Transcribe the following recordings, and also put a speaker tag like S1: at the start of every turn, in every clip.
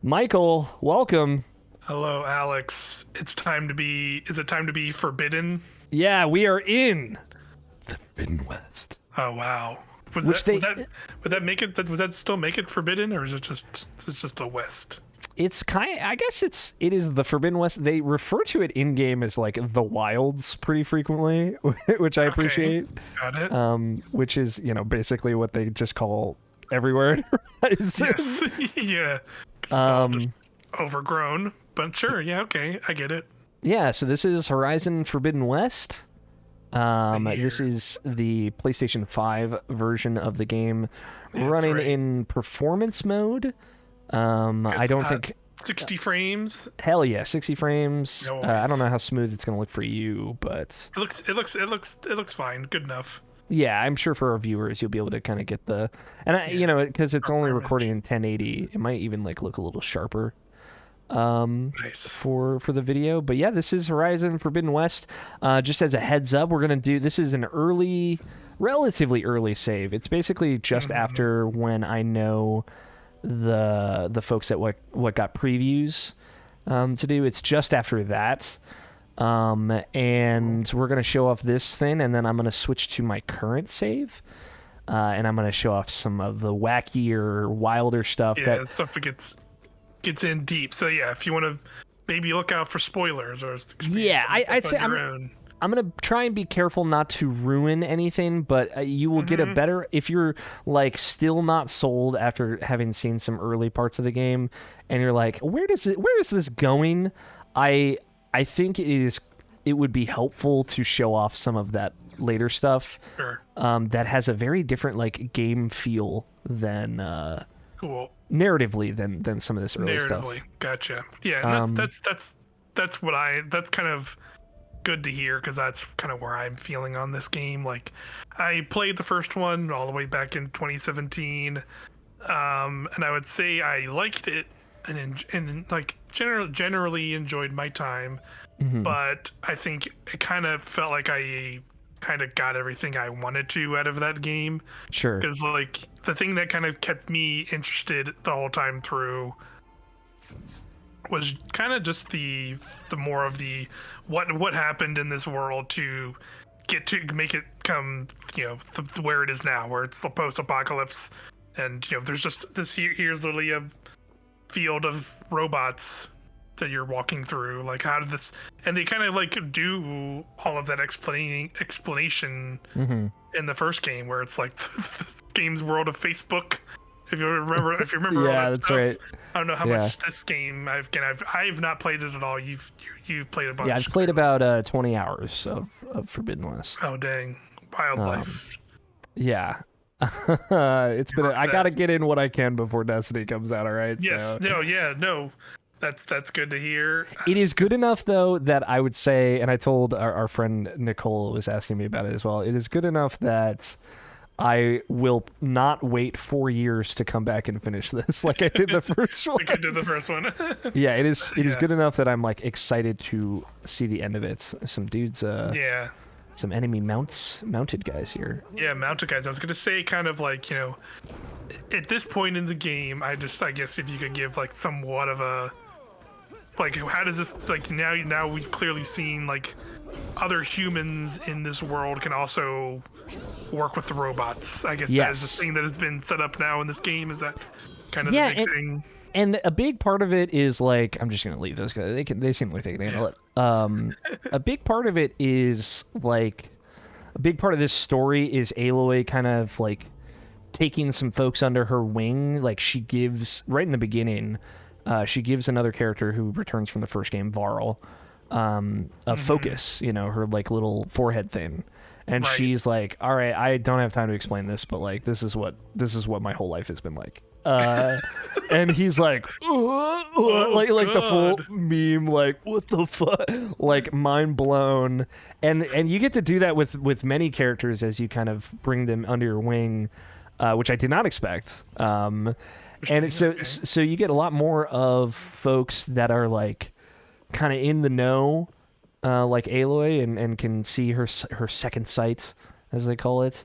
S1: Michael, welcome.
S2: Hello, Alex. Is it time to be forbidden?
S1: Yeah, we are in the Forbidden West.
S2: Oh, wow. Would that make it, would that still make it forbidden, or is it's just the West?
S1: I guess it is the Forbidden West. They refer to it in game as like the Wilds pretty frequently, which I appreciate.
S2: Got it.
S1: Which is, basically what they just call everywhere it arises.
S2: Yes. Yeah. It's all just overgrown, but sure. Yeah. Okay. I get it.
S1: Yeah, so this is Horizon Forbidden West. This is the PlayStation 5 version of the game, running in performance mode. I don't think
S2: 60 frames.
S1: Hell yeah, 60 frames.
S2: No
S1: I don't know how smooth it's gonna look for you, but
S2: it looks fine. Good enough.
S1: Yeah, I'm sure for our viewers you'll be able to kind of get because it's only recording in 1080, it might even like look a little sharper.
S2: Nice.
S1: For the video. But yeah, this is Horizon Forbidden West. Just as a heads up, this is an relatively early save. It's basically just after when I know the folks at what got previews to do. It's just after that. And we're going to show off this thing, and then I'm going to switch to my current save. And I'm going to show off some of the wackier, wilder stuff.
S2: Yeah, stuff that gets in deep. So yeah, if you want to maybe look out for spoilers or
S1: I'd say I'm going to try and be careful not to ruin anything, but you will get a better if you're like still not sold after having seen some early parts of the game and you're like, where is this going? I think it would be helpful to show off some of that later stuff.
S2: Sure.
S1: That has a very different like game feel than
S2: cool.
S1: Narratively than some of this early stuff.
S2: Gotcha. Yeah, and that's kind of good to hear, because that's kind of where I'm feeling on this game. Like, I played the first one all the way back in 2017, and I would say I liked it and like generally enjoyed my time, but I think it kind of felt like I kind of got everything I wanted to out of that game.
S1: Sure.
S2: Because like the thing that kind of kept me interested the whole time through was kind of just the more of the what happened in this world to get to make it come where it is now, where it's the post-apocalypse, and there's just this here's literally a field of robots that you're walking through. Like, how did this, and they kind of like do all of that explanation in the first game, where it's like this game's world of Facebook. If you remember
S1: yeah,
S2: all that
S1: that's
S2: stuff.
S1: right.
S2: I don't know how much this game I've not played it at all. You've played a bunch.
S1: Yeah, I've played about 20 hours of Forbidden West.
S2: Oh dang, wildlife.
S1: Yeah. It's been I gotta get in what I can before Destiny comes out. All right.
S2: Yes.
S1: So.
S2: No. That's good to hear.
S1: It is good enough though that I would say, and I told our friend Nicole was asking me about it as well. It is good enough that I will not wait 4 years to come back and finish this like I did the first one.
S2: Like I did the first one.
S1: Yeah, it is good enough that I'm like excited to see the end of it. Some dudes. Some enemy mounted guys here.
S2: Yeah, mounted guys. I was gonna say, kind of like, at this point in the game, I guess if you could give like somewhat of a, like, how does this, like, now we've clearly seen like other humans in this world can also work with the robots. I guess that is the thing that has been set up now in this game. Is that kind of the big thing?
S1: And a big part of it is like, I'm just gonna leave those guys. They seem like they can handle it. A big part of it is like, a big part of this story is Aloy kind of like taking some folks under her wing. Like, she gives right in the beginning, she gives another character who returns from the first game, Varl, a focus. Her like little forehead thing. And she's like, all right, I don't have time to explain this, but like, this is what my whole life has been like. And he's like, like the full meme, like, what the fuck, like mind blown. And you get to do that with many characters as you kind of bring them under your wing, which I did not expect. And so you get a lot more of folks that are like kind of in the know, like Aloy, and can see her second sight, as they call it.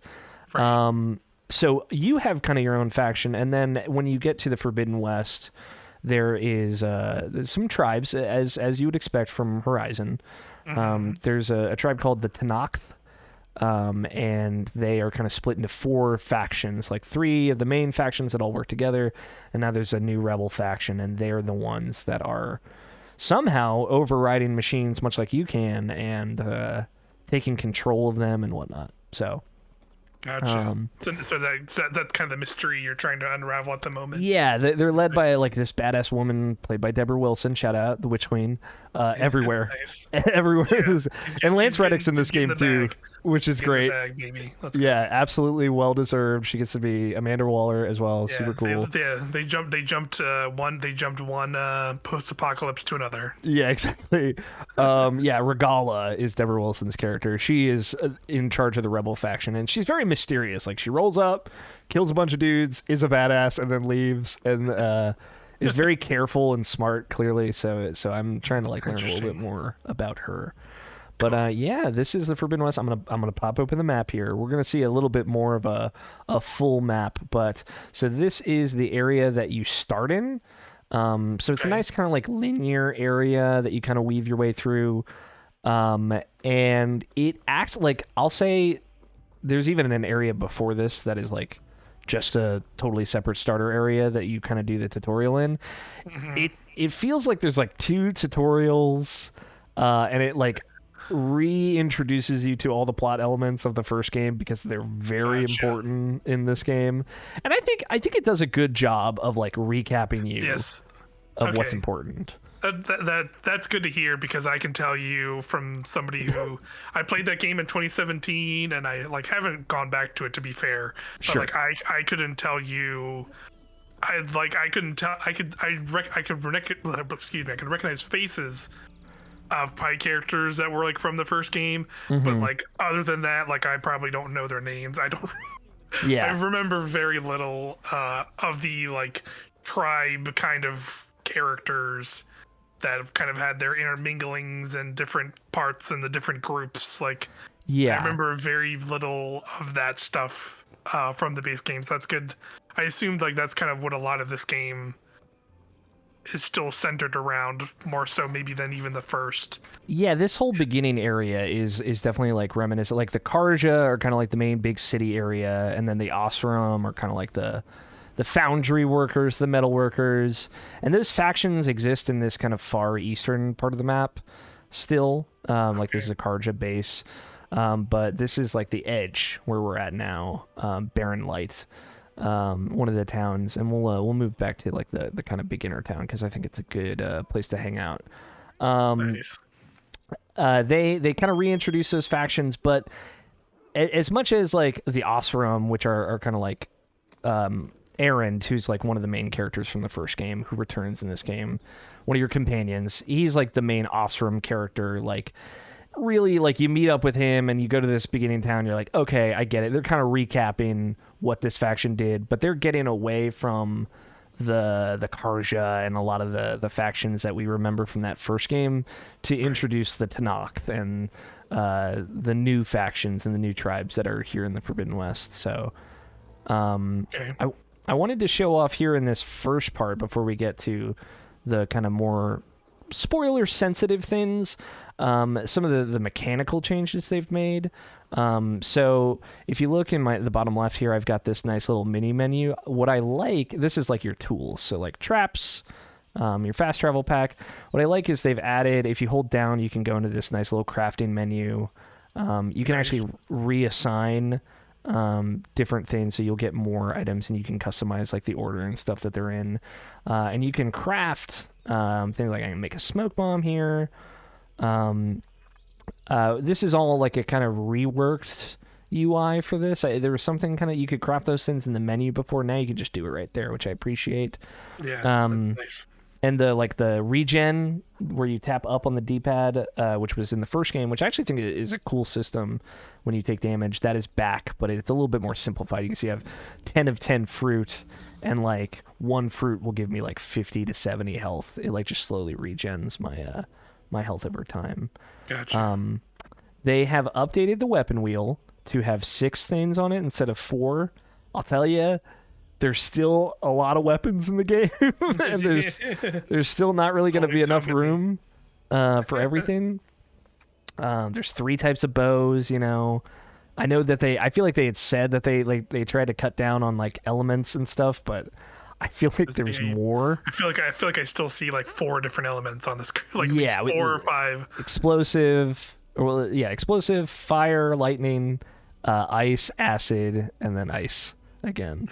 S1: Right. So you have kind of your own faction, and then when you get to the Forbidden West, there is there's some tribes, as you would expect from Horizon. There's a tribe called the Tanakh, and they are kind of split into 4 factions, like 3 of the main factions that all work together, and now there's a new rebel faction, and they're the ones that are somehow overriding machines, much like you can, and taking control of them and whatnot. So.
S2: Gotcha. So that's kind of the mystery you're trying to unravel at the moment.
S1: Yeah, they're led by like this badass woman played by Deborah Wilson. Shout out the Witch Queen. Everywhere,
S2: Nice.
S1: everywhere.
S2: Yeah.
S1: And Lance Reddick's in this game too,
S2: bag.
S1: which is great.
S2: Bag, baby. Let's
S1: Yeah, absolutely well deserved. She gets to be Amanda Waller as well.
S2: Yeah,
S1: Super cool.
S2: They jumped one post-apocalypse to another.
S1: Yeah, exactly. Regala is Deborah Wilson's character. She is in charge of the rebel faction, and she's very mysterious. Like, she rolls up, kills a bunch of dudes, is a badass, and then leaves, and is very careful and smart, clearly. So I'm trying to like learn a little bit more about her. But this is the Forbidden West. I'm gonna pop open the map here. We're gonna see a little bit more of a full map. But so this is the area that you start in. So it's a nice kind of like linear area that you kind of weave your way through. And it acts like, I'll say there's even an area before this that is like just a totally separate starter area that you kind of do the tutorial in. It feels like there's like 2 tutorials, and it like reintroduces you to all the plot elements of the first game because they're very important in this game. And I think it does a good job of like recapping you of what's important.
S2: That's good to hear, because I can tell you from somebody who I played that game in 2017, and I like haven't gone back to it, to be fair. But like I couldn't tell you. I could recognize faces of my characters that were like from the first game, but like other than that, like I probably don't know their names. I remember very little of the like tribe kind of characters that have kind of had their interminglings and different parts and the different groups. Like, I remember very little of that stuff from the base games. That's good. I assumed like that's kind of what a lot of this game is still centered around, more so maybe than even the first.
S1: Yeah, this whole beginning area is definitely like reminiscent. Like the Karja are kind of like the main big city area, and then the Osram are kind of like the foundry workers, the metal workers, and those factions exist in this kind of far eastern part of the map still. Like this is a Karja base, but this is like the edge where we're at now, Barren Light, one of the towns, and we'll move back to like the kind of beginner town because I think it's a good place to hang out.
S2: Nice.
S1: They kind of reintroduce those factions, but as much as like the Osram, which are kind of like Erend, who's like one of the main characters from the first game, who returns in this game, one of your companions, he's like the main Osram character. Like, really, like, you meet up with him and you go to this beginning town, you're like, okay, I get it. They're kind of recapping what this faction did, but they're getting away from the Karja and a lot of the factions that we remember from that first game to introduce the Tanakh and the new factions and the new tribes that are here in the Forbidden West. So I wanted to show off here in this first part before we get to the kind of more spoiler sensitive things, some of the mechanical changes they've made. So if you look in the bottom left here, I've got this nice little mini menu. What I like, this is like your tools. So like traps, your fast travel pack. What I like is they've added, if you hold down, you can go into this nice little crafting menu. You can actually reassign different things, so you'll get more items and you can customize like the order and stuff that they're in, and you can craft things like, I can make a smoke bomb here. This is all like a kind of reworked UI for this. There was something kind of, you could craft those things in the menu before. Now you can just do it right there, which I appreciate.
S2: Yeah, that's nice.
S1: And the regen where you tap up on the D-pad, which was in the first game, which I actually think is a cool system when you take damage, that is back, but it's a little bit more simplified. You can see I have 10 of 10 fruit, and like one fruit will give me like 50 to 70 health. It like just slowly regens my health over time.
S2: Gotcha.
S1: They have updated the weapon wheel to have 6 things on it instead of 4. I'll tell you, there's still a lot of weapons in the game, and there's still not really going to be enough room for everything. There's 3 types of bows, you know. I know that I feel like they had said that they tried to cut down on like elements and stuff, but I feel like there's more.
S2: I feel like I still see like 4 different elements on this, like
S1: yeah,
S2: 4 or 5.
S1: Explosive, explosive, fire, lightning, ice, acid, and then ice again.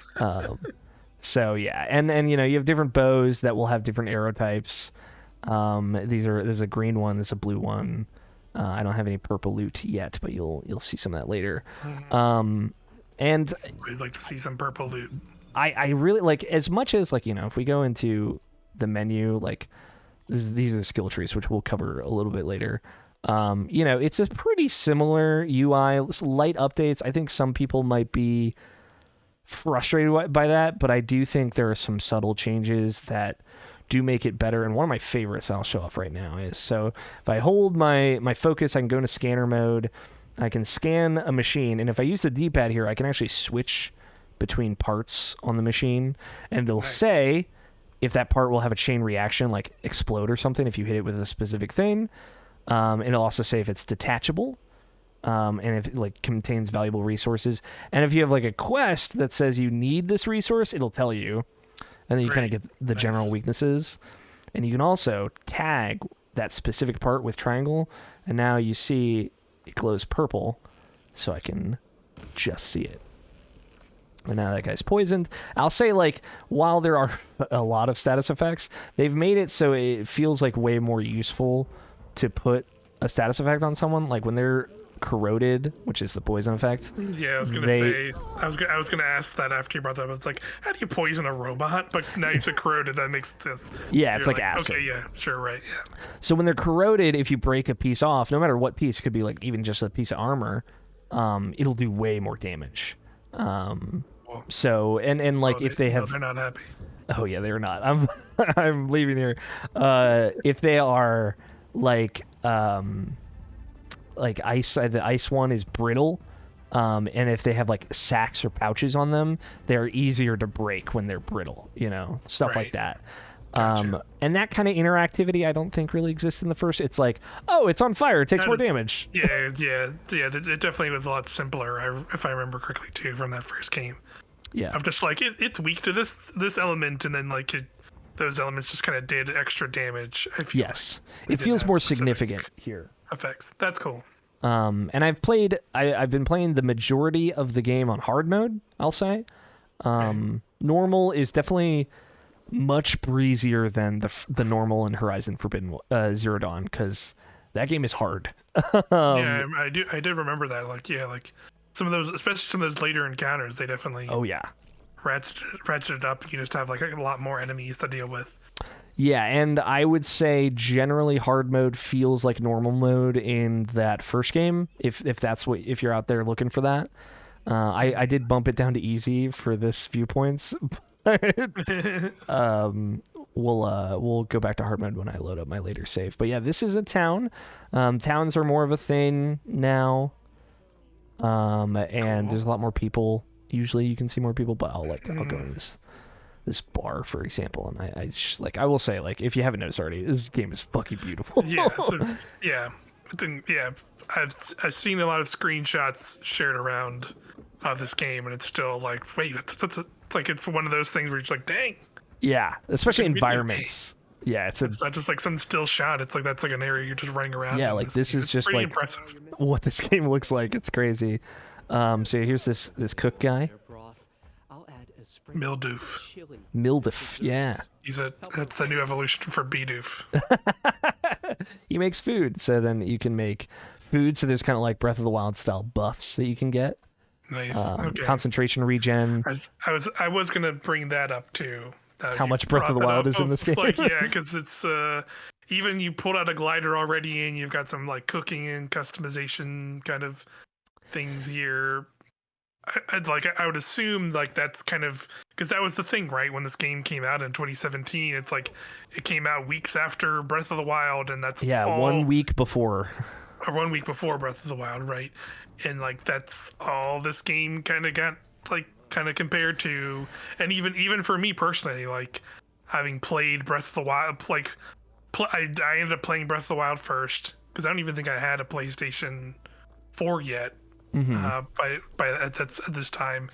S1: So yeah, and you know, you have different bows that will have different arrow types. There's a green one, there's a blue one. I don't have any purple loot yet, but you'll see some of that later. And
S2: I always like to see some purple loot.
S1: I really like, as much as like, you know, if we go into the menu, like these are the skill trees, which we'll cover a little bit later. You know, it's a pretty similar UI, light updates. I think some people might be frustrated by that, but I do think there are some subtle changes that do make it better. And one of my favorites I'll show off right now is, so if I hold my focus, I can go into scanner mode. I can scan a machine, and if I use the D-pad here, I can actually switch between parts on the machine, and it'll say if that part will have a chain reaction, like explode or something if you hit it with a specific thing. It'll also say if it's detachable, and if it like contains valuable resources. And if you have like a quest that says you need this resource, it'll tell you. And then you kind of get the general weaknesses. And you can also tag that specific part with triangle. And now you see it glows purple, so I can just see it. And now that guy's poisoned. I'll say, like, while there are a lot of status effects, they've made it so it feels like way more useful to put a status effect on someone. Like when they're corroded, which is the poison effect.
S2: Yeah, I was gonna say. I was gonna ask that after you brought that up. I was like, how do you poison a robot? But now you said corroded. That makes this.
S1: Yeah, it's like acid.
S2: Okay, yeah, sure, right, yeah.
S1: So when they're corroded, if you break a piece off, no matter what piece, it could be like even just a piece of armor, it'll do way more damage. So and like if they have,
S2: they're not happy.
S1: Oh yeah, they're not. I'm leaving here. If they are like ice, the ice one is brittle, and if they have like sacks or pouches on them, they're easier to break when they're brittle, you know, stuff like that.
S2: Gotcha.
S1: And that kind of interactivity I don't think really exists in the first. It's like, oh, it's on fire, it takes more damage.
S2: Yeah, it definitely was a lot simpler, if I remember correctly too, from that first game.
S1: Yeah,
S2: I'm just like, it's weak to this element, and then like those elements just kind of did extra damage. I feel
S1: yes, it feels more significant here.
S2: Effects. That's cool.
S1: And I've been playing the majority of the game on hard mode, I'll say. Normal is definitely much breezier than the normal in Horizon Forbidden Zero Dawn, because that game is hard.
S2: Yeah, I did remember that. Like, yeah, like some of those, especially some of those later encounters, they definitely ratcheted it up. You just have like a lot more enemies to deal with.
S1: Yeah, and I would say generally hard mode feels like normal mode in that first game, if if you're out there looking for that. I did bump it down to easy for this Viewpoints. We'll go back to hard mode when I load up my later save. But yeah, this is a town. Towns are more of a thing now. And there's a lot more people. Usually you can see more people, but I'll go in this bar, for example, and I will say, like, if you haven't noticed already, this game is fucking beautiful. I've seen a lot of screenshots shared around of this game, and it's still like, wait, it's like, it's one of those things where you're just like, dang. Yeah, especially environments. Yeah, it's
S2: not just like some still shot. It's like that's like an area you're just running around.
S1: Yeah, like this is just like
S2: impressive.
S1: What this game looks like. It's crazy. So here's this cook guy. Mildoof, yeah.
S2: That's the new evolution for Bidoof.
S1: He makes food, so then you can make food. So there's kind of like Breath of the Wild style buffs that you can get.
S2: Nice. Okay.
S1: Concentration regen.
S2: I was gonna bring that up too.
S1: How much Breath of the Wild is in this game?
S2: Like, yeah, because it's even you pulled out a glider already, and you've got some like cooking and customization kind of things here. I would assume like that's kind of because that was the thing, right? When this game came out in 2017, it's like it came out weeks after Breath of the Wild, and that's
S1: 1 week before,
S2: or 1 week before Breath of the Wild, right? And like that's all this game kind of got like kind of compared to, and even for me personally, like having played Breath of the Wild, like I ended up playing Breath of the Wild first because I don't even think I had a PlayStation 4 yet. At this time,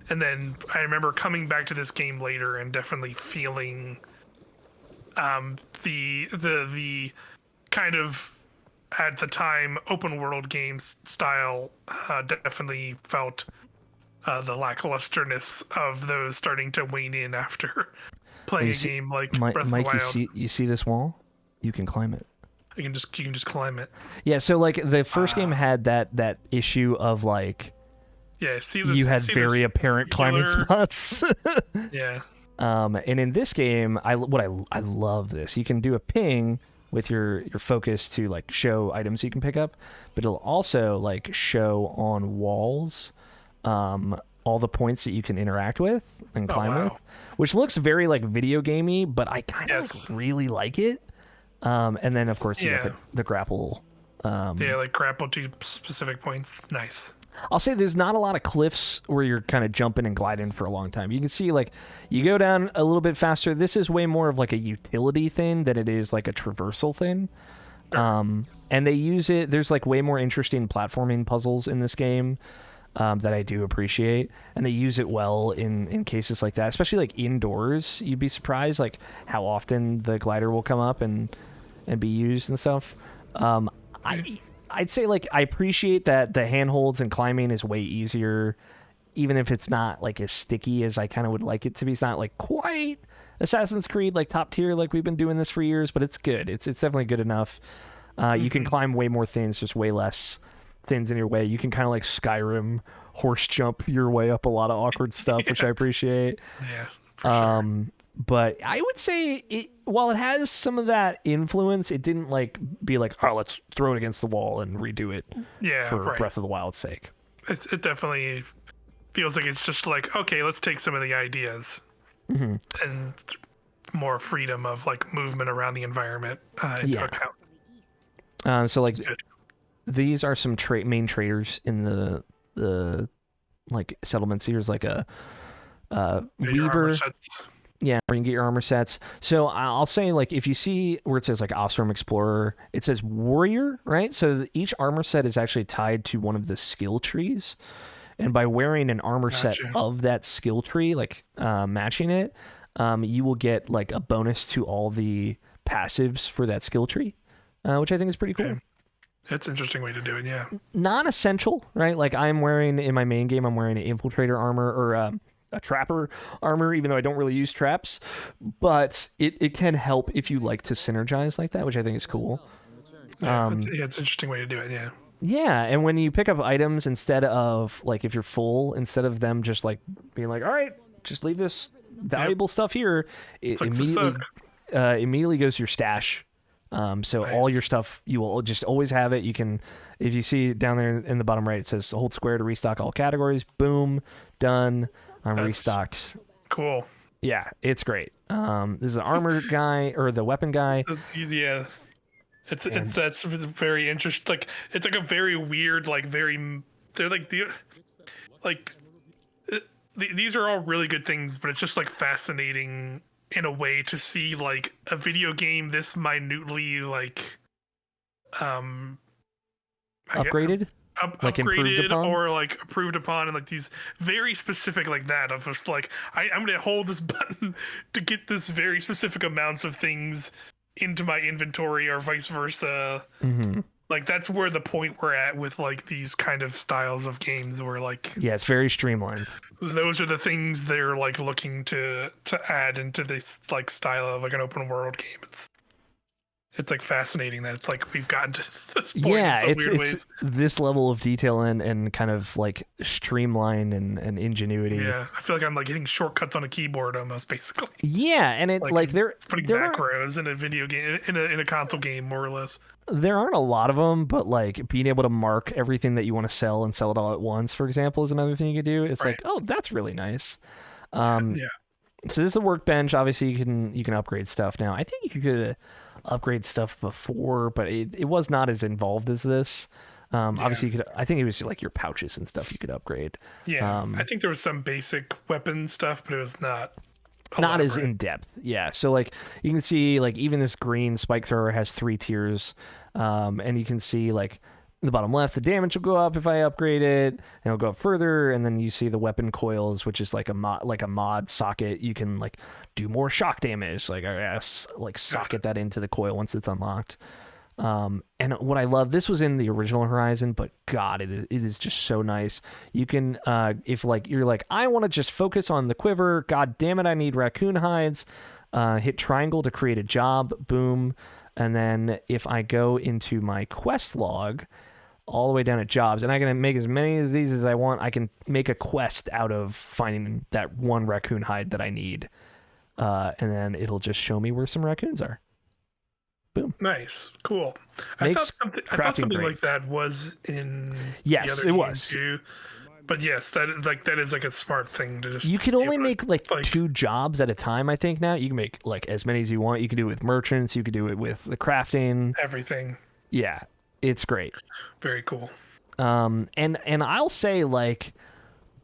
S2: and then I remember coming back to this game later and definitely feeling the kind of, at the time, open world games style. Definitely felt the lacklusterness of those starting to wane in after playing a game like Breath of the Wild.
S1: You see this wall? You can climb it.
S2: You can just climb it.
S1: Yeah, so like the first game had that issue of like,
S2: yeah,
S1: you had very apparent climbing spots.
S2: Yeah.
S1: And in this game, I love this. You can do a ping with your focus to like show items you can pick up, but it'll also like show on walls all the points that you can interact with and climb with, which looks very like video gamey, but I kind of really like it. And then of course you get the grapple.
S2: Like grapple to specific points. Nice.
S1: I'll say there's not a lot of cliffs where you're kind of jumping and gliding for a long time. You can see like you go down a little bit faster. This is way more of like a utility thing than it is like a traversal thing. And they use it. There's like way more interesting platforming puzzles in this game that I do appreciate, and they use it well in cases like that, especially like indoors. You'd be surprised like how often the glider will come up and be used and stuff. I'd say like I appreciate that the handholds and climbing is way easier, even if it's not like as sticky as I kind of would like it to be. It's not like quite Assassin's Creed like top tier like we've been doing this for years, but it's good. It's definitely good enough. You can climb way more things, just way less things in your way. You can kind of like Skyrim horse jump your way up a lot of awkward stuff, which I appreciate.
S2: Yeah, for sure.
S1: But I would say while it has some of that influence, it didn't like be like, oh, let's throw it against the wall and redo it for Breath of the Wild's sake.
S2: It definitely feels like it's just like, okay, let's take some of the ideas and more freedom of like movement around the environment into account.
S1: So like these are some main traders in the like settlements. Here's like a weaver. Yeah, where you can get your armor sets. So I'll say, like, if you see where it says, like, Ostrom Explorer, it says Warrior, right? So each armor set is actually tied to one of the skill trees. And by wearing an armor set of that skill tree, like, matching it, you will get, like, a bonus to all the passives for that skill tree, which I think is pretty cool.
S2: That's an interesting way to do it, yeah.
S1: Non-essential, right? Like, I'm wearing, in my main game, I'm wearing an Infiltrator armor, or a trapper armor, even though I don't really use traps, but it can help if you like to synergize like that, which I think is cool.
S2: Yeah, it's an interesting way to do it.
S1: Yeah, and when you pick up items, instead of like if you're full, instead of them just like being like, all right, just leave this valuable stuff here, it immediately goes to your stash. So all your stuff, you will just always have it. You can, if you see down there in the bottom right, it says hold square to restock all categories. Boom, done. I'm restocked.
S2: Cool.
S1: Yeah, it's great. This is the armor guy or the weapon guy.
S2: Yeah, that's very interesting. Like it's like a very weird, like they're like these are all really good things, but it's just like fascinating in a way to see like a video game this minutely like
S1: upgraded.
S2: Like upgraded or like approved upon, and like these very specific like that of just like I'm gonna hold this button to get this very specific amounts of things into my inventory or vice versa. Like that's where the point we're at with like these kind of styles of games where like
S1: it's very streamlined.
S2: Those are the things they're like looking to add into this like style of like an open world game. It's like fascinating that it's like we've gotten to this point in some weird ways.
S1: This level of detail and kind of like streamline and ingenuity.
S2: Yeah, I feel like I'm like hitting shortcuts on a keyboard almost, basically.
S1: Yeah, and it like they're
S2: putting macros in a video game in a console game more or less.
S1: There aren't a lot of them, but like being able to mark everything that you want to sell and sell it all at once, for example, is another thing you could do. It's like, oh, that's really nice. So this is a workbench. Obviously, you can upgrade stuff now. I think you could upgrade stuff before, but it was not as involved as this. Obviously, I think it was like your pouches and stuff you could upgrade.
S2: Yeah, I think there was some basic weapon stuff, but it was not
S1: as
S2: elaborate.
S1: in depth. Yeah, so like you can see like even this green spike thrower has 3 tiers, and you can see like in the bottom left the damage will go up if I upgrade it, and it'll go up further, and then you see the weapon coils, which is like a mod socket. You can like do more shock damage, like like socket that into the coil once it's unlocked. And what I love, this was in the original Horizon, but God, it is just so nice. You can, if like you're like, I want to just focus on the quiver. God damn it, I need raccoon hides. Hit triangle to create a job. Boom. And then if I go into my quest log, all the way down at jobs, and I can make as many of these as I want. I can make a quest out of finding that one raccoon hide that I need, and then it'll just show me where some raccoons are. Boom.
S2: Nice, cool.
S1: Makes
S2: I thought
S1: crafting
S2: something
S1: great.
S2: like that was in
S1: Yes,
S2: the other
S1: it
S2: game
S1: was.
S2: too. But yes, that is like a smart thing to just.
S1: You can
S2: be
S1: only
S2: able to,
S1: make like 2 jobs at a time, I think. Now you can make like as many as you want. You can do it with merchants. You can do it with the crafting.
S2: everything.
S1: Yeah, it's great.
S2: Very cool.
S1: And I'll say like,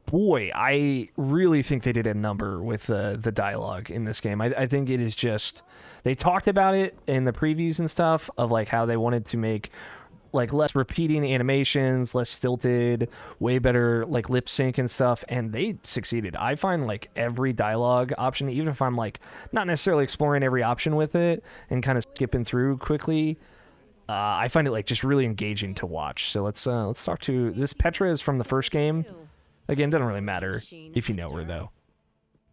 S1: boy, I really think they did a number with the dialogue in this game. I think it is just, they talked about it in the previews and stuff of like how they wanted to make like less repeating animations, less stilted, way better like lip sync and stuff, and they succeeded. I find like every dialogue option, even if I'm like not necessarily exploring every option with it and kind of skipping through quickly, I find it like just really engaging to watch. So let's talk to this. Petra is from the first game. Again, doesn't really matter if you know her though.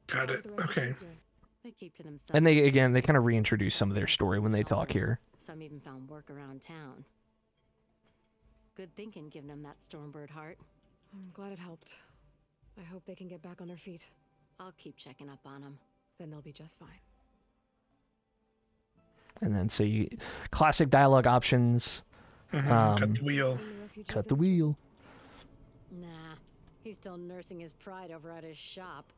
S2: Got it. Okay.
S1: And they kind of reintroduce some of their story when they talk here.
S3: Some even found work around town. Good thinking, giving them that Stormbird heart.
S4: I'm glad it helped. I hope they can get back on their feet.
S3: I'll keep checking up on them.
S4: Then they'll be just fine.
S1: And then so you classic dialogue options.
S2: Cut the wheel.
S1: Cut the wheel.
S3: Nah, he's still nursing his pride over at his shop.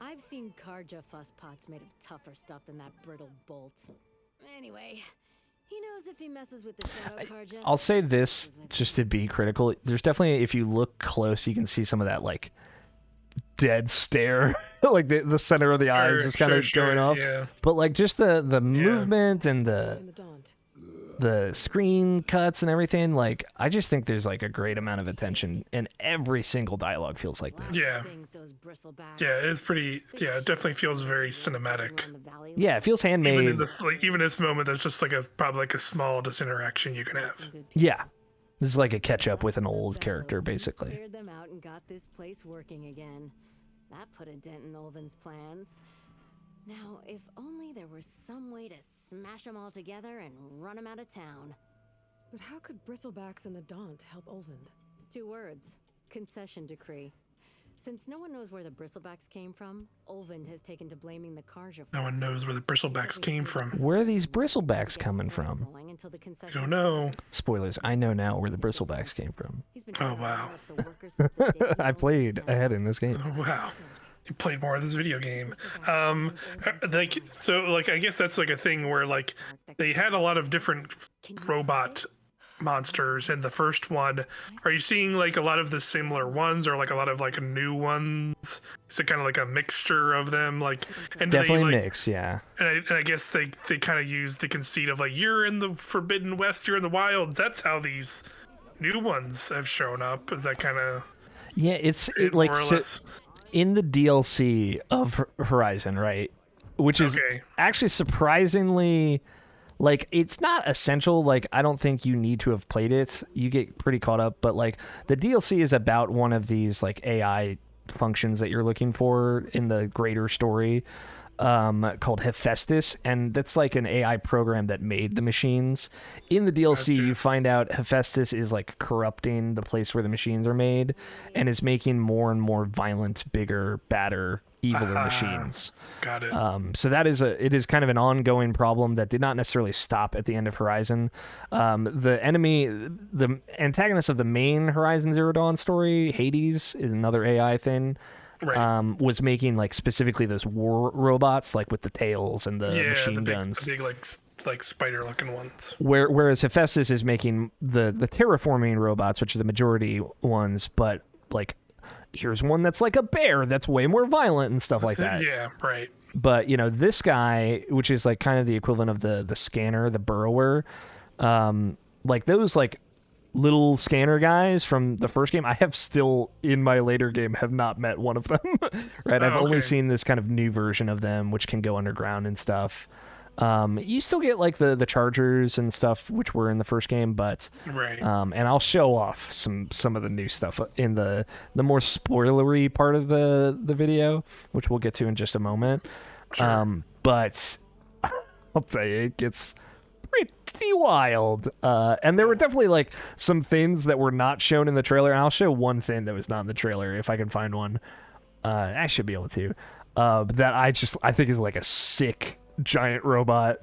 S3: I've seen Karja fuss pots made of tougher stuff than that brittle bolt. Anyway, he knows if he messes with the Shadow Karja.
S1: I'll say this just to be critical. There's definitely, if you look close, you can see some of that like dead stare, like the center of the eyes is kind of going off.
S2: Yeah.
S1: But like just the movement and
S4: In the Daunt.
S1: the screen cuts and everything, like I just think there's like a great amount of attention, and every single dialogue feels like this.
S2: Yeah. Yeah, it is pretty. Yeah, it definitely feels very cinematic.
S1: Yeah, it feels handmade.
S2: Even in this, like, even this moment, there's just like probably like a small interaction you can have.
S1: Yeah, this is like a catch up with an old character, basically.
S3: Cleared them out and got this place working again. That put a dent in Ulvin's plans. Now, if only there was some way to smash them all together and run them out of town.
S4: But how could Bristlebacks and the Daunt help Ulvind?
S3: 2 words. Concession decree. Since no one knows where the Bristlebacks came from, Ulvind has taken to blaming the Karja.
S2: No one knows where the Bristlebacks came from.
S1: Where are these bristlebacks coming from?
S2: I don't know.
S1: Spoilers, I know now where the bristlebacks came from.
S2: Oh, wow.
S1: I played ahead in this game.
S2: Oh, wow. You played more of this video game. Like, so like I guess that's like a thing where like they had a lot of different robot monsters in the first one. Are you seeing like a lot of the similar ones or like a lot of like new ones? Is it kind of like a mixture of them? Like, and
S1: Definitely
S2: they, like,
S1: mix, yeah.
S2: and I guess they kind of use the conceit of like, you're in the Forbidden West, you're in the wilds. That's how these new ones have shown up. Is that kind of
S1: Yeah, like
S2: more or less?
S1: in the DLC of Horizon, right? Which is
S2: Okay.
S1: actually surprisingly, like, it's not essential. Like, I don't think you need to have played it. You get pretty caught up, but like the DLC is about one of these like AI functions that you're looking for in the greater story, called Hephaestus, and that's like an AI program that made the machines. In the DLC, you find out Hephaestus is like corrupting the place where the machines are made, and is making more and more violent, bigger, badder, eviler machines.
S2: Got it.
S1: So it is kind of an ongoing problem that did not necessarily stop at the end of Horizon. The antagonist of the main Horizon Zero Dawn story, Hades, is another AI thing.
S2: Right.
S1: Was making like specifically those war robots, like with the tails and the machine guns.
S2: The big like like spider-looking ones.
S1: Whereas Hephaestus is making the terraforming robots, which are the majority ones, but like here's one that's like a bear that's way more violent and stuff like that.
S2: Yeah, right.
S1: But this guy, which is like kind of the equivalent of the scanner, the burrower, like those like little scanner guys from the first game, I have still in my later game have not met one of them. Right, I've only seen this kind of new version of them, which can go underground and stuff. You still get like the chargers and stuff, which were in the first game, but
S2: Right.
S1: and I'll show off some of the new stuff in the more spoilery part of the video, which we'll get to in just a moment.
S2: Sure.
S1: But I'll tell you, it gets pretty wild. And there were definitely like some things that were not shown in the trailer. And I'll show one thing that was not in the trailer if I can find one. I should be able to. That I think is like a sick giant robot.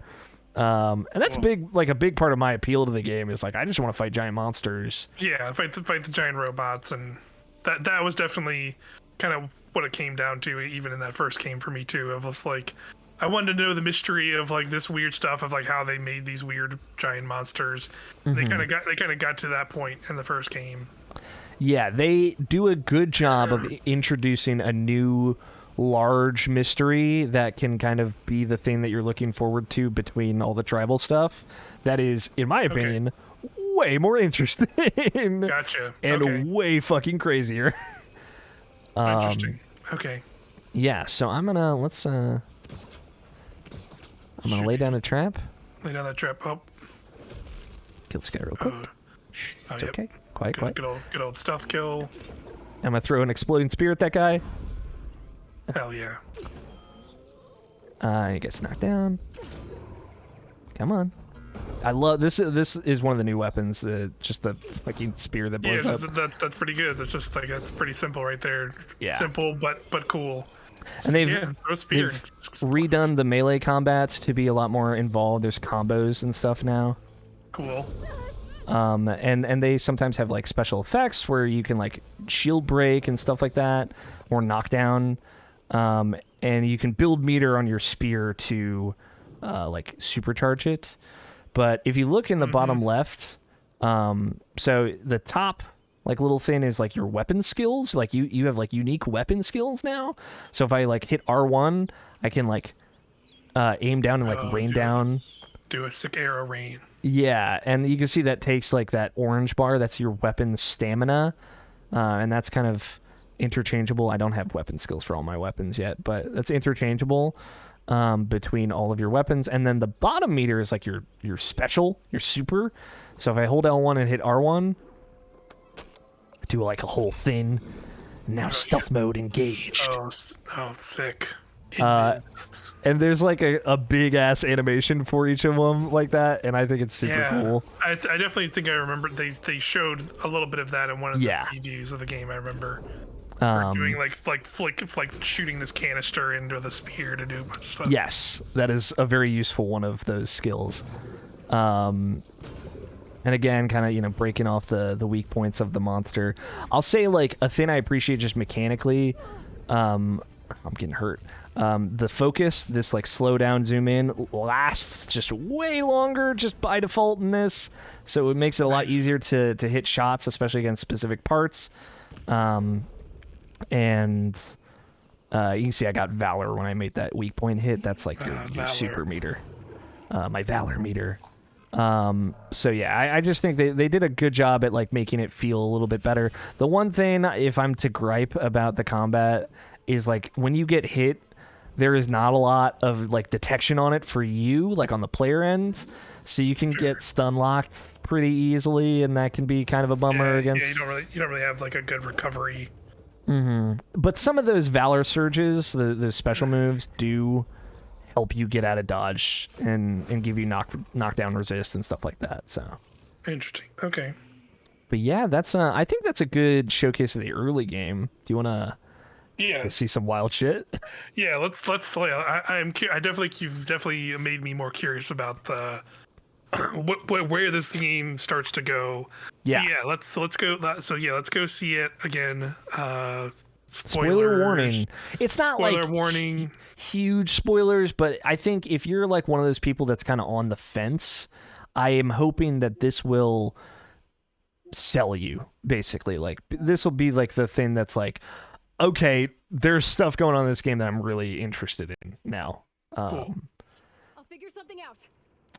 S1: And that's a big part of my appeal to the game is like I just want to fight giant monsters.
S2: Yeah, fight the giant robots, and that was definitely kind of what it came down to, even in that first game for me too. Of just like I wanted to know the mystery of like this weird stuff of like how they made these weird giant monsters. They kind of got to that point in the first game.
S1: Yeah, they do a good job of introducing a new large mystery that can kind of be the thing that you're looking forward to between all the tribal stuff. That is, in my opinion, way more interesting.
S2: Gotcha.
S1: And way fucking crazier.
S2: Interesting. Okay.
S1: Yeah, so I'm gonna lay down a trap.
S2: Lay down that trap. Oh.
S1: Kill this guy real quick. It's okay. Quiet.
S2: Good old stealth kill.
S1: I'm gonna throw an exploding spear at that guy.
S2: Hell yeah.
S1: He gets knocked down. Come on. I love this. This is one of the new weapons. Just the fucking spear that blows up.
S2: That's pretty good. That's just like that's pretty simple right there.
S1: Yeah.
S2: Simple but cool.
S1: And they've
S2: throw a spear.
S1: redone the melee combats to be a lot more involved. There's combos and stuff now.
S2: Cool.
S1: And they sometimes have like special effects where you can like shield break and stuff like that, or knock down. And you can build meter on your spear to like supercharge it. But if you look in the bottom left, so the top like little thing is like your weapon skills. Like you have like unique weapon skills now. So if I like hit R1, I can like aim down and like rain down.
S2: Do a sick arrow rain.
S1: Yeah, and you can see that takes like that orange bar. That's your weapon stamina, and that's kind of interchangeable. I don't have weapon skills for all my weapons yet, but that's interchangeable between all of your weapons. And then the bottom meter is like your special, your super. So if I hold L1 and hit R1, I do like a whole thing. Now stealth mode engaged.
S2: Oh, sick.
S1: And there's like a big ass animation for each of them like that, and I think it's super cool.
S2: I definitely think I remember they showed a little bit of that in one of the previews of the game. I remember doing like shooting this canister into the spear to do a bunch of stuff.
S1: Yes, that is a very useful one of those skills. And again, kind of breaking off the weak points of the monster. I'll say like a thing I appreciate just mechanically. I'm getting hurt. The focus, this like slow down, zoom in, lasts just way longer just by default in this. So it makes it a lot easier to hit shots, especially against specific parts. And you can see I got Valor when I made that weak point hit. That's like your super meter. My Valor meter. So yeah, I just think they did a good job at like making it feel a little bit better. The one thing, if I'm to gripe about the combat, is like when you get hit, there is not a lot of like detection on it for you, like on the player end, so you can get stun locked pretty easily, and that can be kind of a bummer against.
S2: Yeah, you don't really have like a good recovery.
S1: But some of those Valor surges, the special moves, do help you get out of dodge and give you knockdown resist and stuff like that. So
S2: Interesting. Okay.
S1: But yeah, that's I think that's a good showcase of the early game. Do you want to?
S2: Yeah.
S1: See some wild shit.
S2: Yeah, let's. You've definitely made me more curious about the where this game starts to go.
S1: Yeah.
S2: So let's go. So yeah, let's go see it again.
S1: Spoiler warning. It's not
S2: Spoiler
S1: like
S2: warning.
S1: huge spoilers, but I think if you're like one of those people that's kind of on the fence, I am hoping that this will sell you, basically. Like, this will be like the thing that's like, okay, there's stuff going on in this game that I'm really interested in now.
S2: Cool.
S4: I'll figure something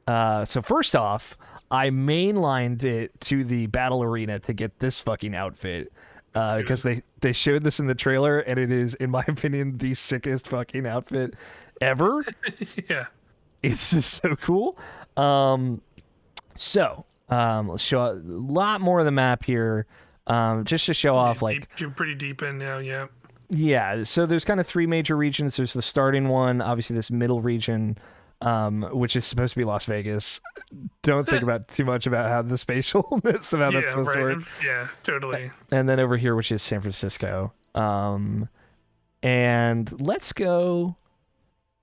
S4: out.
S1: So first off, I mainlined it to the battle arena to get this fucking outfit. Because they showed this in the trailer, and it is, in my opinion, the sickest fucking outfit ever.
S2: Yeah.
S1: It's just so cool. Let's show a lot more of the map here, just to show off, like...
S2: You're pretty deep in now, yeah.
S1: Yeah, so there's kind of three major regions. There's the starting one, obviously this middle region, which is supposed to be Las Vegas. Don't think about too much about how the spatialness of how that's supposed to work.
S2: Yeah, totally.
S1: And then over here, which is San Francisco. And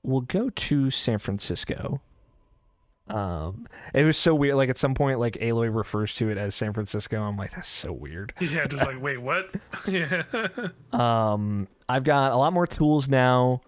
S1: we'll go to San Francisco. It was so weird. Like, at some point, like, Aloy refers to it as San Francisco. I'm like, that's so weird.
S2: Yeah, just like, wait, what? Yeah.
S1: I've got a lot more tools now.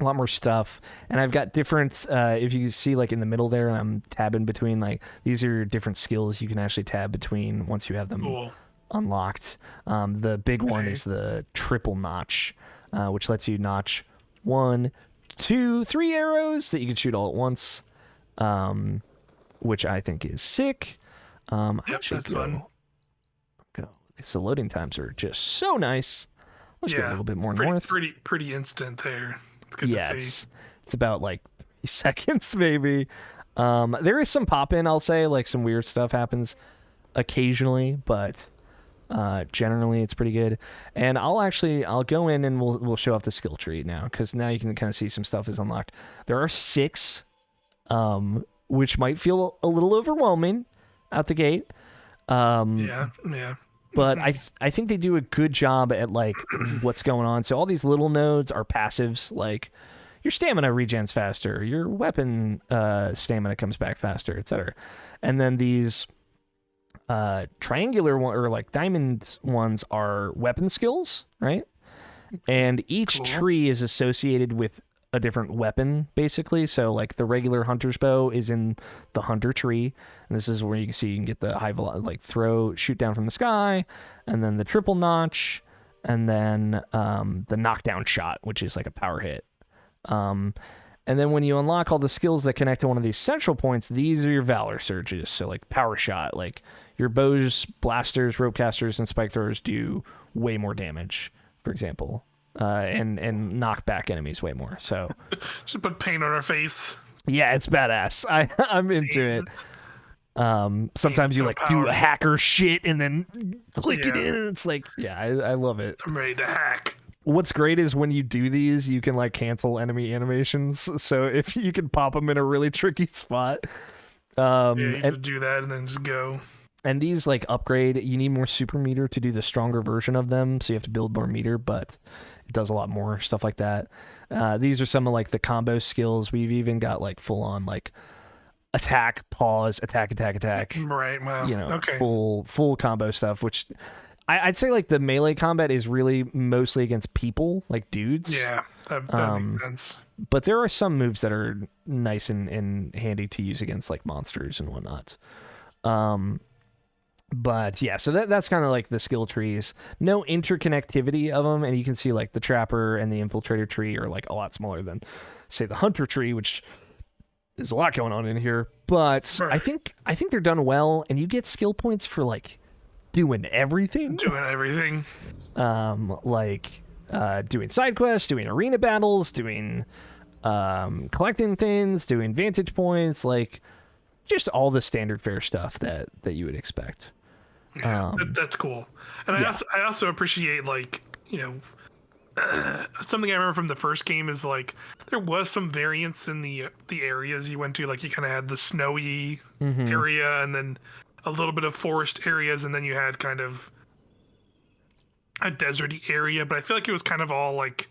S1: A lot more stuff, and I've got different, if you see, like, in the middle there, I'm tabbing between, like, these are different skills you can actually tab between once you have them unlocked. The big one is the triple notch, which lets you notch 1, 2, 3 arrows that you can shoot all at once, which I think is sick.
S2: That's fun.
S1: The loading times are just so nice. Let's go a little bit more north.
S2: Pretty instant there. It's good to see.
S1: It's about like 3 seconds maybe. There is some pop in, I'll say, like some weird stuff happens occasionally, but generally it's pretty good. And I'll go in and we'll show off the skill tree now, because now you can kind of see some stuff is unlocked. There are 6, which might feel a little overwhelming out the gate.
S2: Yeah.
S1: But I think they do a good job at, like, what's going on. So all these little nodes are passives, like your stamina regens faster, your weapon stamina comes back faster, etc. And then these triangular one, or like diamond ones, are weapon skills, right? And each tree is associated with a different weapon, basically. So, like, the regular hunter's bow is in the hunter tree, and this is where you can see you can get the high velocity, like, shoot down from the sky, and then the triple notch, and then the knockdown shot, which is like a power hit. And then when you unlock all the skills that connect to one of these central points, these are your valor surges. So, like, power shot, like your bows, blasters, rope casters, and spike throwers do way more damage, for example. And knock back enemies way more. So
S2: just put paint on our face.
S1: Yeah, it's badass. I'm into it. Sometimes you like do a hacker shit and then click it in, and it's like, yeah, I love it.
S2: I'm ready to hack.
S1: What's great is when you do these, you can, like, cancel enemy animations. So if you can pop them in a really tricky spot,
S2: you just do that and then just go.
S1: And these, like, upgrade. You need more super meter to do the stronger version of them, so you have to build more meter, but it does a lot more stuff like that. These are some of, like, the combo skills. We've even got, like, full on, like, attack, pause, attack.
S2: Right. Wow.
S1: You know,
S2: okay.
S1: full combo stuff. Which I'd say, like, the melee combat is really mostly against people, like dudes.
S2: Yeah, that makes sense.
S1: But there are some moves that are nice and handy to use against, like, monsters and whatnot. But yeah, so that's kind of like the skill trees. No interconnectivity of them, and you can see, like, the trapper and the infiltrator tree are, like, a lot smaller than, say, the hunter tree, which is a lot going on in here. But right. I think they're done well, and you get skill points for, like, doing everything. Like doing side quests, doing arena battles, doing collecting things, doing vantage points, like just all the standard fare stuff that you would expect.
S2: Yeah, that's cool. And I also appreciate, like, you know, something I remember from the first game is, like, there was some variance in the areas you went to. Like, you kind of had the snowy area, and then a little bit of forest areas, and then you had kind of a deserty area. But I feel like it was kind of all, like,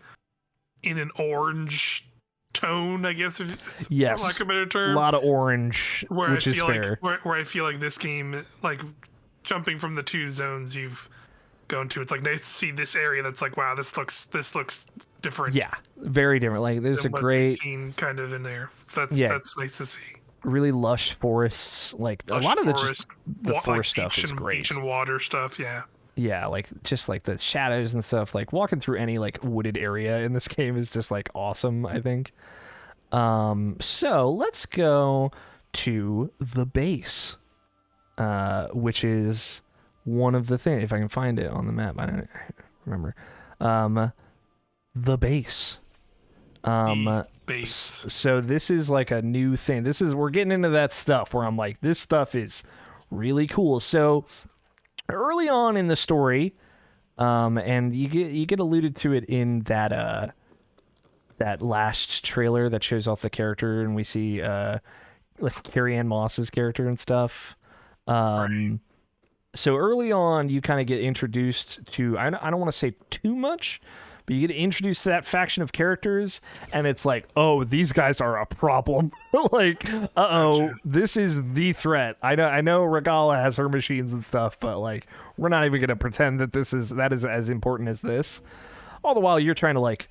S2: in an orange tone, I guess, if
S1: yes,
S2: for lack of a better term.
S1: A lot of orange, which is fair.
S2: Where I feel like this game, like, jumping from the two zones, you've go into. It's like nice to see this area that's like, wow, this looks different.
S1: Yeah, very different. Like there's a
S2: than what we've
S1: great
S2: scene kind of in there. So
S1: Yeah.
S2: that's nice to see.
S1: really lush forests. Like
S2: Lush
S1: a lot of
S2: forest,
S1: the
S2: like
S1: forest stuff
S2: beach
S1: is
S2: and,
S1: great.
S2: Beach and water stuff, yeah.
S1: Yeah, like just like the shadows and stuff. Like walking through any like wooded area in this game is just like awesome, I think. So let's go to the base, which is one of the things. If I can find it on the map, I don't remember. The base.
S2: Base.
S1: So this is like a new thing. We're getting into that stuff where I'm like, this stuff is really cool. So early on in the story, and you get alluded to it in that that last trailer that shows off the character, and we see like Carrie-Anne Moss's character and stuff.
S2: Right.
S1: So early on, you kind of get introduced to, I don't want to say too much, but you get introduced to that faction of characters, and it's like, oh, these guys are a problem. Like,
S2: Gotcha.
S1: this is the threat. I know Regala has her machines and stuff, but like, we're not even gonna pretend that that is as important as this. All the while, you're trying to like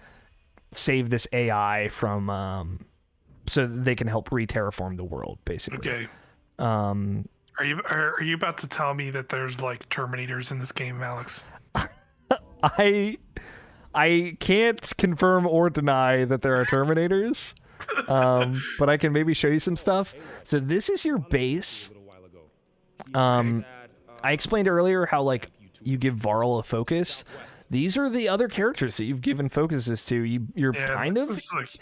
S1: save this AI from, so they can help re-terraform the world, basically.
S2: Okay.
S1: Um,
S2: Are you about to tell me that there's like Terminators in this game, Alex?
S1: I can't confirm or deny that there are Terminators, but I can maybe show you some stuff. So this is your base. I explained earlier how like you give Varl a focus. These are the other characters that you've given focuses to. You're kind of
S2: it's like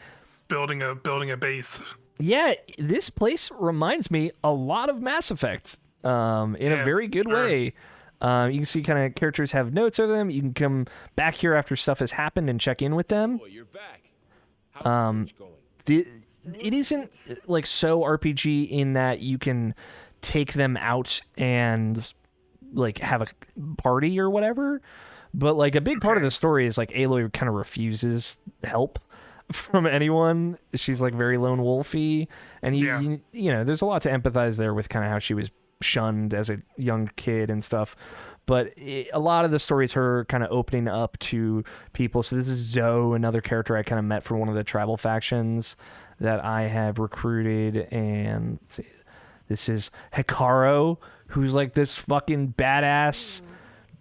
S2: building a base.
S1: Yeah, this place reminds me a lot of Mass Effect, in a very good way. You can see kind of characters have notes over them. You can come back here after stuff has happened and check in with them.
S5: Oh, you're back. How's
S1: It isn't like so RPG in that you can take them out and like have a party or whatever. But like a big part of the story is like Aloy kind of refuses help from anyone. She's like very lone wolfy, and you know there's a lot to empathize there with kind of how she was shunned as a young kid and stuff. But a lot of the story is her kind of opening up to people. So this is Zoe, another character I kind of met from one of the tribal factions that I have recruited, and let's see, this is Hikaru, who's like this fucking badass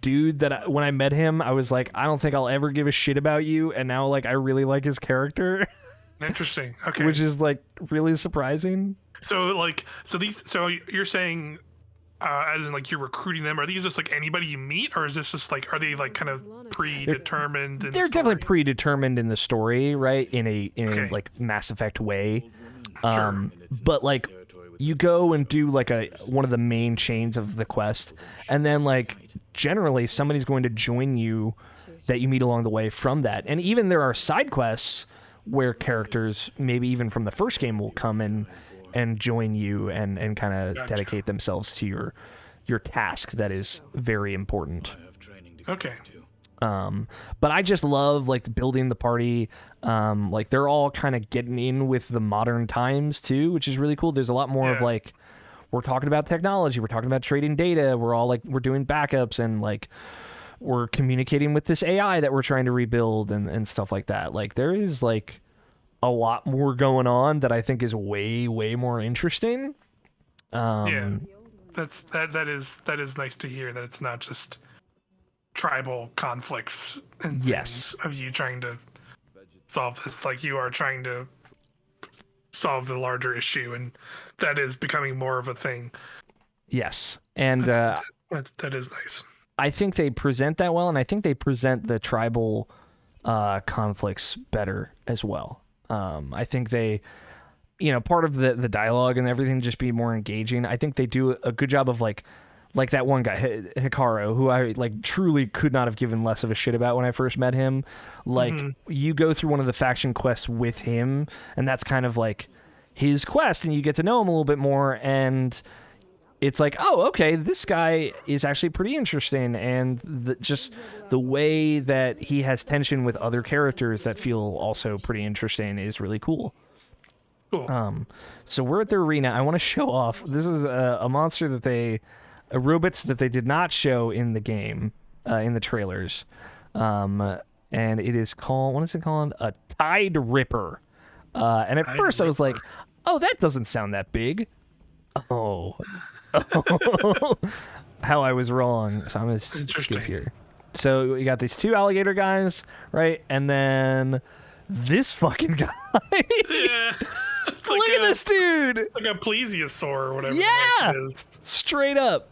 S1: dude that when I met him, I was like, I don't think I'll ever give a shit about you, and now like I really like his character.
S2: Interesting. Okay.
S1: Which is like really surprising.
S2: So you're saying, as in like you're recruiting them, are these just like anybody you meet, or is this just like, are they like kind of predetermined?
S1: They're definitely predetermined in the story, right? In a like Mass Effect way.
S2: Sure.
S1: But like you go and do like one of the main chains of the quest, and then like generally somebody's going to join you that you meet along the way from that. And even there are side quests where characters maybe even from the first game will come and join you and kind of dedicate themselves to your task that is very important.
S2: Okay.
S1: But I just love like building the party. Like they're all kind of getting in with the modern times too, which is really cool. There's a lot more of like, we're talking about technology, we're talking about trading data, we're all like, we're doing backups, and like we're communicating with this AI that we're trying to rebuild and stuff like that. Like there is like a lot more going on that I think is way more interesting.
S2: That is nice to hear that it's not just tribal conflicts and things of you trying to solve this. Like you are trying to solve the larger issue, and that is becoming more of a thing.
S1: Yes, and
S2: that is nice.
S1: I think they present that well, and I think they present the tribal conflicts better as well. I think they, part of the dialogue and everything just be more engaging. I think they do a good job of like that one guy, Hikaru, who I like truly could not have given less of a shit about when I first met him. Like you go through one of the faction quests with him, and that's kind of like his quest, and you get to know him a little bit more, and it's like, oh, okay, this guy is actually pretty interesting, and just the way that he has tension with other characters that feel also pretty interesting is really cool.
S2: Cool.
S1: So we're at the arena. I want to show off. This is a monster that robots that they did not show in the game. in the trailers. And it is called, what is it called? A Tide Ripper. And at first I was like, oh, that doesn't sound that big. Oh. How I was wrong. So I'm going to skip here. So we got these 2 alligator guys, right? And then this fucking guy.
S2: Yeah.
S1: Look at this dude.
S2: Like a plesiosaur or whatever.
S1: Yeah.
S2: It is.
S1: Straight up.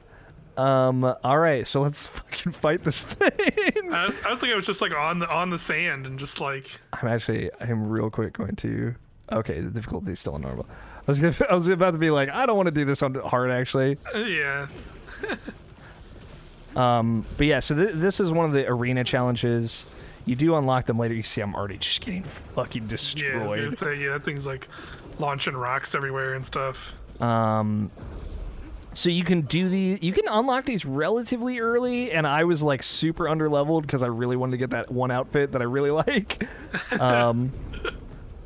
S1: All right, so let's fucking fight this thing.
S2: I was thinking it was just like on the sand and just like.
S1: I'm real quick going to. Okay, the difficulty is still on normal. I was about to be like, I don't want to do this on hard actually.
S2: Yeah.
S1: But yeah, so this is one of the arena challenges. You do unlock them later. You see, I'm already just getting fucking destroyed.
S2: Yeah, I was gonna say, that thing's like launching rocks everywhere and stuff.
S1: So you can you can unlock these relatively early, and I was like super underleveled because I really wanted to get that one outfit that I really like.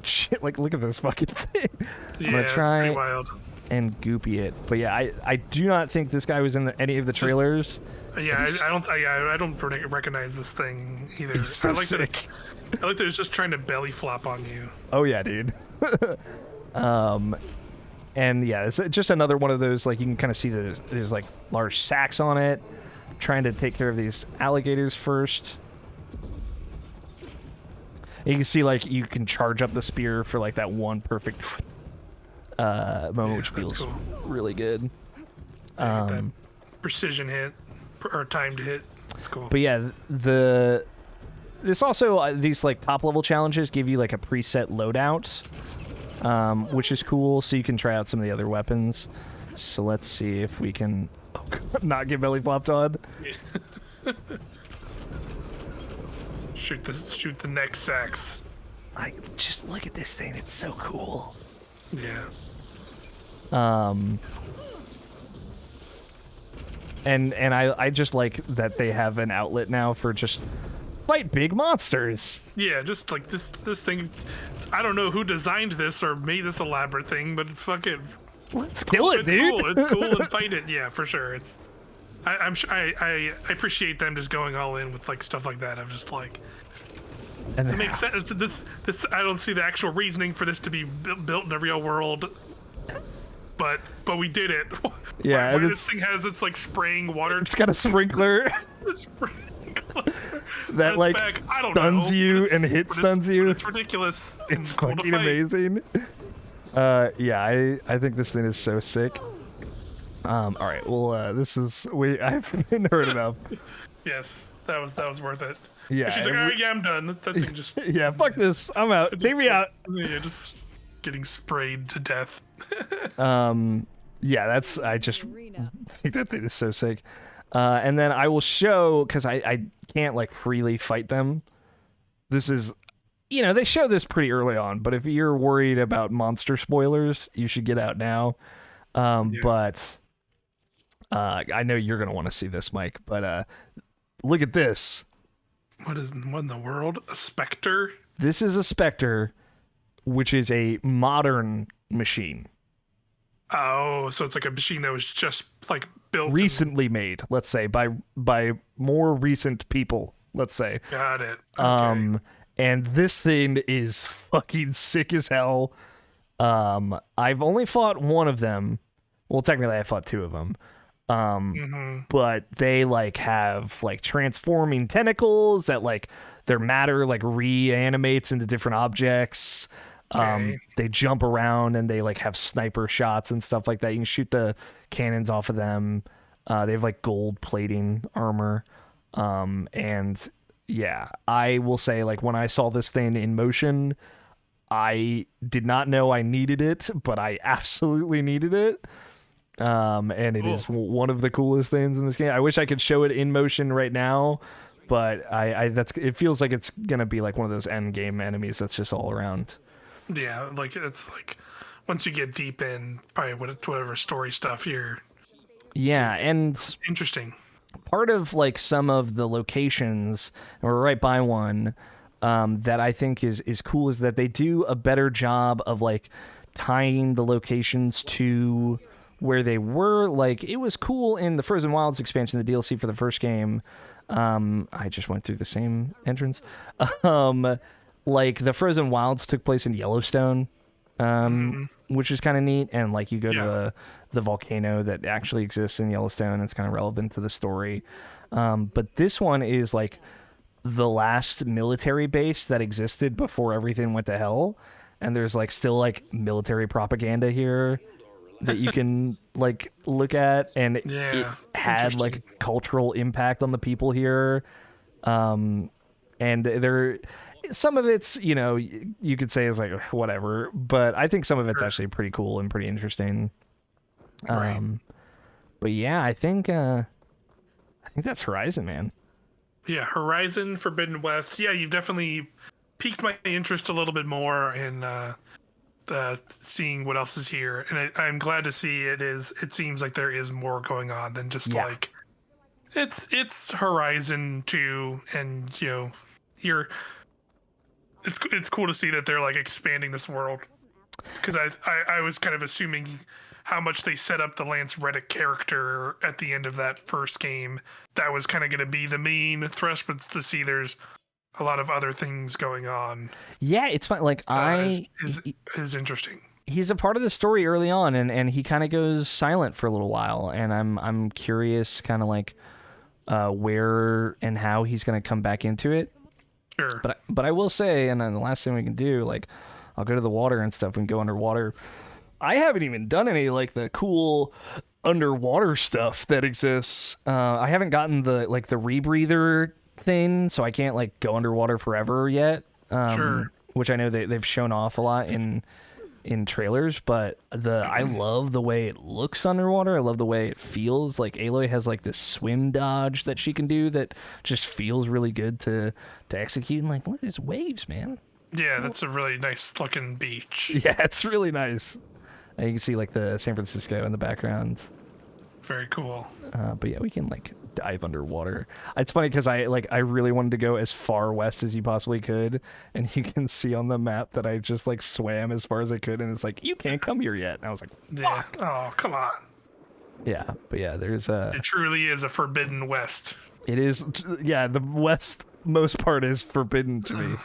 S1: Shit, like look at this fucking thing. I'm gonna try
S2: it's pretty wild.
S1: and goopy it, but yeah, I do not think this guy was in any of the trailers.
S2: Yeah, I don't recognize this thing either.
S1: He's so
S2: I like
S1: sick.
S2: that. I like that it's just trying to belly flop on you.
S1: Oh yeah, dude. And yeah, it's just another one of those, like, you can kind of see that there's like large sacks on it. I'm trying to take care of these alligators first. And you can see, like, you can charge up the spear for like that one perfect moment, which feels
S2: cool.
S1: really good.
S2: Yeah, that precision hit or timed hit. That's cool.
S1: But yeah, this also these like top level challenges give you like a preset loadout. Which is cool, so you can try out some of the other weapons. So let's see if we can not get belly flopped on.
S2: Shoot the next sacks.
S1: I just look at this thing; it's so cool.
S2: Yeah.
S1: And I just like that they have an outlet now for just fight big monsters.
S2: Yeah, just like this thing. I don't know who designed this or made this elaborate thing, but fuck it.
S1: Let's kill it, dude.
S2: Cool. It's cool and fight it. Yeah, for sure. It's. I appreciate them just going all in with like stuff like that. I'm just like. Does it make sense? This I don't see the actual reasoning for this to be built in the real world. But we did it.
S1: Yeah,
S2: why this thing has its like spraying water.
S1: It's got a sprinkler. That like stuns you and hit stuns you.
S2: It's ridiculous.
S1: It's fucking amazing. Yeah, I think this thing is so sick. All right, well, this is I've been heard enough.
S2: Yes, that was worth it.
S1: Yeah,
S2: she's like, all right, yeah, I'm done. That thing just.
S1: Yeah, fuck this. I'm out. Take me out.
S2: Yeah, just getting sprayed to death.
S1: Yeah, I just think that thing is so sick. And then I will show, because I can't like freely fight them. This is, they show this pretty early on, but if you're worried about monster spoilers, you should get out now. But I know you're going to want to see this, Mike, but look at this.
S2: What in the world? A Spectre?
S1: This is a Spectre, which is a modern machine.
S2: Oh, so it's like a machine that was just like built
S1: recently made, let's say, by more recent people, let's say.
S2: Got it. Okay.
S1: And this thing is fucking sick as hell. I've only fought one of them. Well, technically I fought 2 of them. But they like have like transforming tentacles that like their matter like reanimates into different objects. They jump around and they like have sniper shots and stuff like that. You can shoot the cannons off of them. They have like gold plating armor. And yeah, I will say, like, when I saw this thing in motion, I did not know I needed it, but I absolutely needed it. And it is one of the coolest things in this game. I wish I could show it in motion right now, but it feels like it's gonna be like one of those end game enemies that's just all around.
S2: Yeah, like it's like once you get deep in probably whatever story stuff you're.
S1: Yeah, and
S2: interesting.
S1: Part of like some of the locations, and we're right by one, that I think is cool is that they do a better job of like tying the locations to where they were. Like, it was cool in the Frozen Wilds expansion, the DLC for the first game, I just went through the same entrance. Um, like the Frozen Wilds took place in Yellowstone, which is kind of neat. And like you go to the volcano that actually exists in Yellowstone. It's kind of relevant to the story. But this one is like the last military base that existed before everything went to hell. And there's like still like military propaganda here that you can like look at, and it had like a cultural impact on the people here. And there, some of it's, you know, you could say is like whatever, but I think some of it's actually pretty cool and pretty interesting.
S2: Right.
S1: But yeah, I think that's Horizon, man.
S2: Yeah, Horizon Forbidden West. Yeah, you've definitely piqued my interest a little bit more in seeing what else is here, and I'm glad to see it seems like there is more going on than just like it's Horizon 2, and you know, it's cool to see that they're like expanding this world, because I was kind of assuming how much they set up the Lance Reddick character at the end of that first game. That was kind of going to be the main thrust, but to see there's a lot of other things going on.
S1: Yeah, it's fun. Like
S2: is interesting.
S1: He's a part of the story early on, and he kind of goes silent for a little while, and I'm curious, kind of like where and how he's going to come back into it.
S2: Sure.
S1: But I will say, and then the last thing we can do, like I'll go to the water and stuff. We can go underwater. I haven't even done any like the cool underwater stuff that exists. I haven't gotten the rebreather thing, so I can't like go underwater forever yet.
S2: Sure.
S1: Which I know they've shown off a lot in trailers, but I love the way it looks underwater. I love the way it feels. Like Aloy has like this swim dodge that she can do that just feels really good to execute. And like, look at these waves, man.
S2: Yeah, that's a really nice looking beach.
S1: Yeah, it's really nice. And you can see like the San Francisco in the background.
S2: Very cool.
S1: But yeah, we can like dive underwater. It's funny because I really wanted to go as far west as you possibly could, and you can see on the map that I just like swam as far as I could, and it's like, you can't come here yet. And I was like, fuck.
S2: Oh, come on.
S1: Yeah, but yeah, there's
S2: It truly is a forbidden west.
S1: It is, yeah. The west most part is forbidden to me.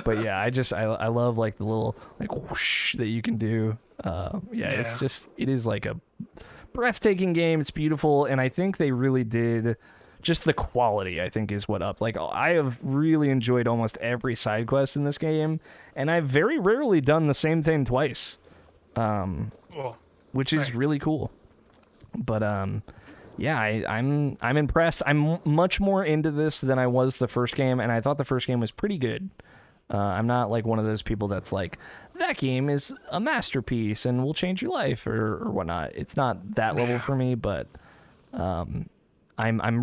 S1: But yeah, I love like the little like whoosh that you can do. It's just, it is like a breathtaking game. It's beautiful, and I think they really did, just the quality I think is what up. Like I have really enjoyed almost every side quest in this game, and I've very rarely done the same thing twice, which is really cool. But yeah, I'm impressed. I'm much more into this than I was the first game, and I thought the first game was pretty good. I'm not like one of those people that's like, that game is a masterpiece and will change your life or whatnot. It's not that level for me, but I'm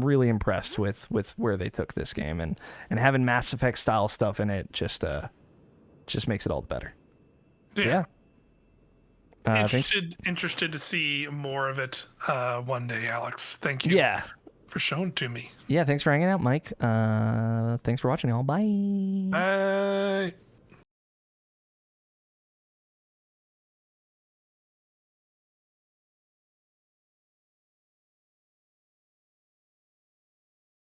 S1: really impressed with where they took this game, and having Mass Effect style stuff in it just makes it all the better. Yeah.
S2: Interested to see more of it one day, Alex. Thank you.
S1: Yeah.
S2: For showing it to me.
S1: Yeah, thanks for hanging out, Mike. Thanks for watching, y'all. Bye.
S2: Bye.